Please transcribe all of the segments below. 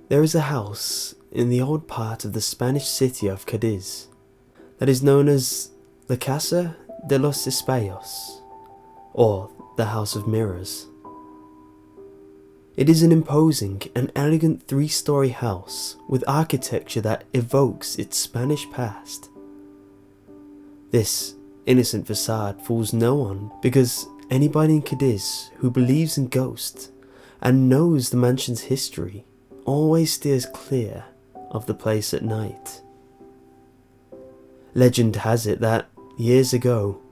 There is a house in the old part of the Spanish city of Cadiz that is known as La Casa de los Espejos, or the House of Mirrors. It is an imposing and elegant 3-story house with architecture that evokes its Spanish past. This innocent facade fools no one because anybody in Cadiz who believes in ghosts and knows the mansion's history always steers clear of the place at night. Legend has it that, years ago,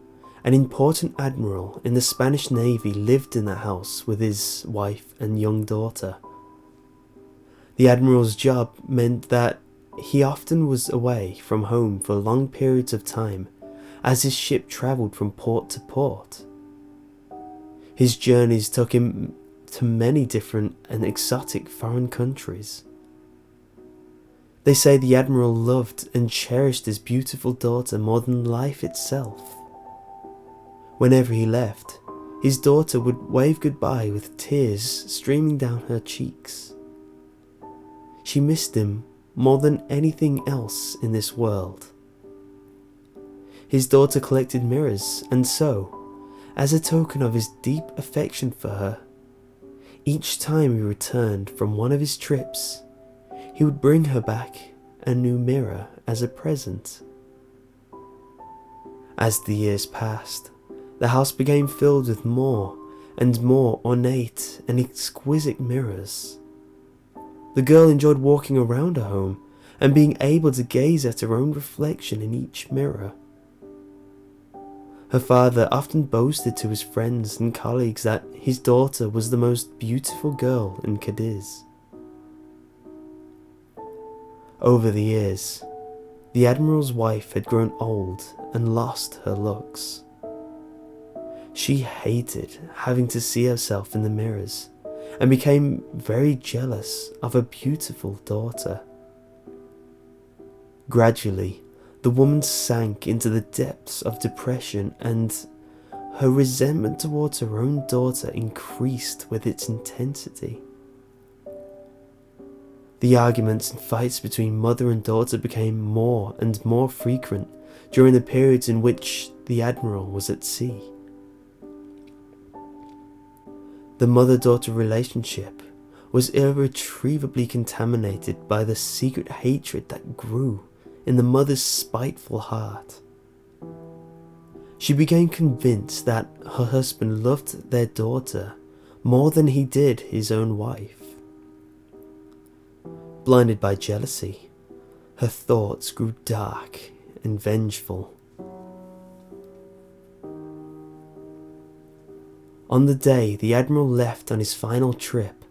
an important admiral in the Spanish Navy lived in that house with his wife and young daughter. The admiral's job meant that he often was away from home for long periods of time as his ship travelled from port to port. His journeys took him to many different and exotic foreign countries. They say the admiral loved and cherished his beautiful daughter more than life itself. Whenever he left, his daughter would wave goodbye with tears streaming down her cheeks. She missed him more than anything else in this world. His daughter collected mirrors, and so, as a token of his deep affection for her, each time he returned from one of his trips, he would bring her back a new mirror as a present. As the years passed, the house became filled with more and more ornate and exquisite mirrors. The girl enjoyed walking around her home and being able to gaze at her own reflection in each mirror. Her father often boasted to his friends and colleagues that his daughter was the most beautiful girl in Cadiz. Over the years, the admiral's wife had grown old and lost her looks. She hated having to see herself in the mirrors and became very jealous of her beautiful daughter. Gradually, the woman sank into the depths of depression, and her resentment towards her own daughter increased with its intensity. The arguments and fights between mother and daughter became more and more frequent during the periods in which the admiral was at sea. The mother-daughter relationship was irretrievably contaminated by the secret hatred that grew in the mother's spiteful heart. She became convinced that her husband loved their daughter more than he did his own wife. Blinded by jealousy, her thoughts grew dark and vengeful. On the day the admiral left on his final trip,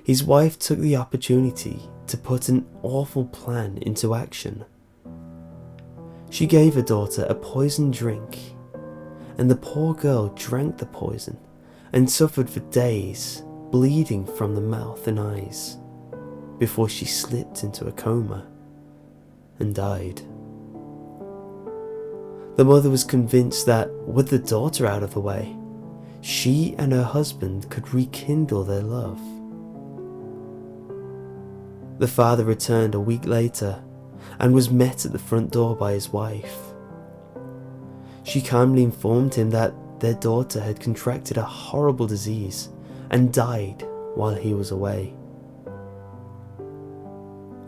his wife took the opportunity to put an awful plan into action. She gave her daughter a poisoned drink, and the poor girl drank the poison and suffered for days, bleeding from the mouth and eyes, before she slipped into a coma and died. The mother was convinced that, with the daughter out of the way, she and her husband could rekindle their love. The father returned a week later and was met at the front door by his wife. She calmly informed him that their daughter had contracted a horrible disease and died while he was away.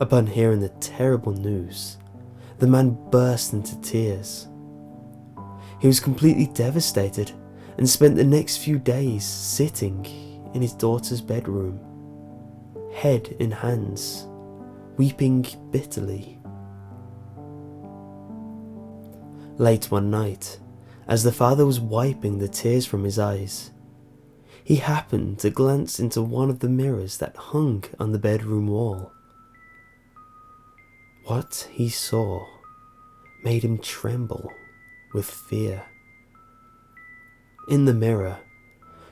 Upon hearing the terrible news, the man burst into tears. He was completely devastated and spent the next few days sitting in his daughter's bedroom, head in hands, weeping bitterly. Late one night, as the father was wiping the tears from his eyes, he happened to glance into one of the mirrors that hung on the bedroom wall. What he saw made him tremble with fear. In the mirror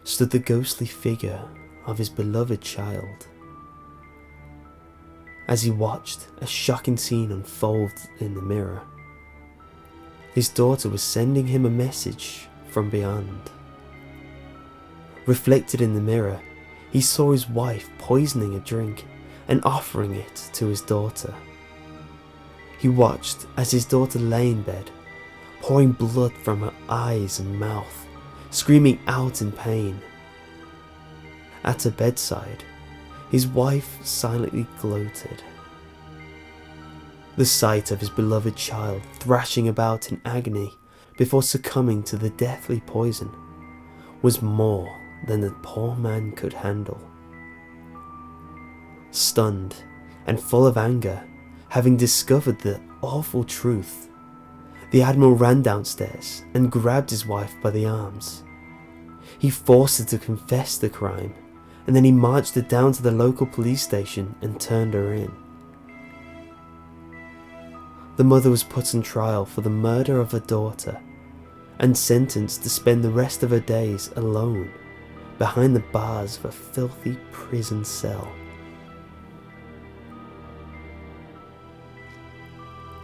stood the ghostly figure of his beloved child. As he watched a shocking scene unfold in the mirror, his daughter was sending him a message from beyond. Reflected in the mirror, he saw his wife poisoning a drink and offering it to his daughter. He watched as his daughter lay in bed, pouring blood from her eyes and mouth, screaming out in pain. At her bedside, his wife silently gloated. The sight of his beloved child thrashing about in agony before succumbing to the deathly poison was more than the poor man could handle. Stunned and full of anger, having discovered the awful truth, the Admiral ran downstairs and grabbed his wife by the arms. He forced her to confess the crime, and then he marched her down to the local police station and turned her in. The mother was put on trial for the murder of her daughter and sentenced to spend the rest of her days alone behind the bars of a filthy prison cell.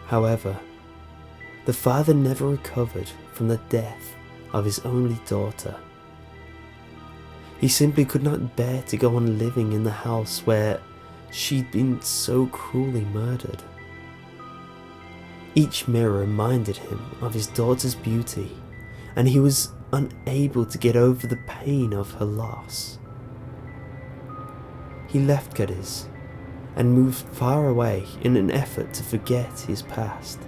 However, the father never recovered from the death of his only daughter. He simply could not bear to go on living in the house where she'd been so cruelly murdered. Each mirror reminded him of his daughter's beauty, and he was unable to get over the pain of her loss. He left Cadiz and moved far away in an effort to forget his past.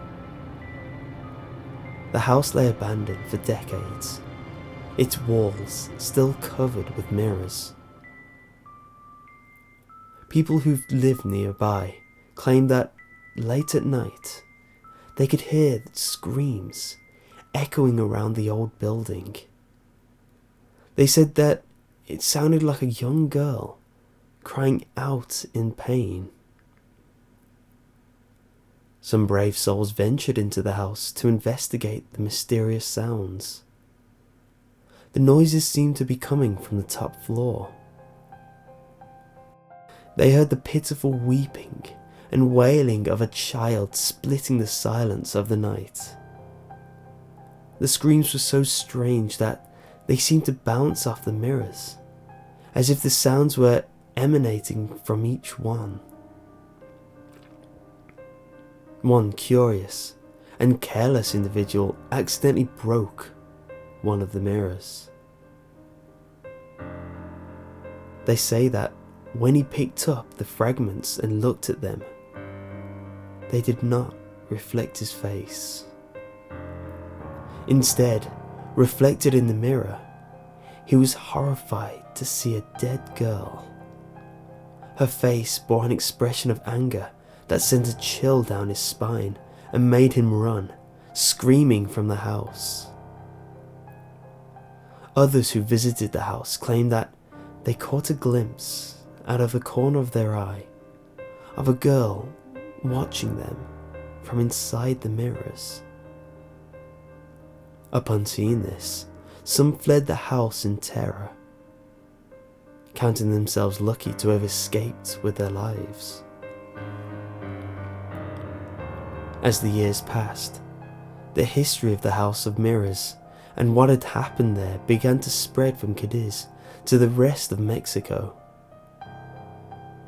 The house lay abandoned for decades, its walls still covered with mirrors. People who've lived nearby claim that late at night they could hear screams echoing around the old building. They said that it sounded like a young girl crying out in pain. Some brave souls ventured into the house to investigate the mysterious sounds. The noises seemed to be coming from the top floor. They heard the pitiful weeping and wailing of a child splitting the silence of the night. The screams were so strange that they seemed to bounce off the mirrors, as if the sounds were emanating from each one. One curious and careless individual accidentally broke one of the mirrors. They say that when he picked up the fragments and looked at them, they did not reflect his face. Instead, reflected in the mirror, he was horrified to see a dead girl. Her face bore an expression of anger that sent a chill down his spine and made him run, screaming from the house. Others who visited the house claimed that they caught a glimpse out of the corner of their eye of a girl watching them from inside the mirrors. Upon seeing this, some fled the house in terror, counting themselves lucky to have escaped with their lives. As the years passed, the history of the House of Mirrors and what had happened there began to spread from Cadiz to the rest of Mexico.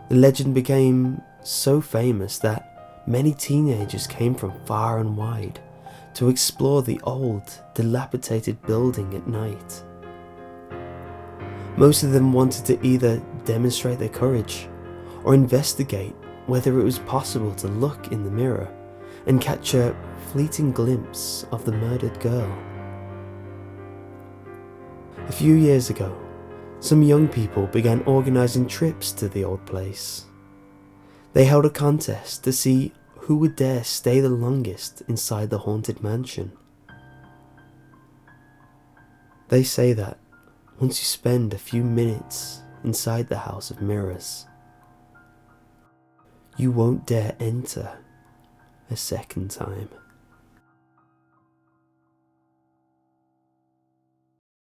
The legend became so famous that many teenagers came from far and wide to explore the old, dilapidated building at night. Most of them wanted to either demonstrate their courage or investigate whether it was possible to look in the mirror and catch a fleeting glimpse of the murdered girl. A few years ago, some young people began organising trips to the old place. They held a contest to see who would dare stay the longest inside the haunted mansion. They say that once you spend a few minutes inside the House of Mirrors, you won't dare enter a second time.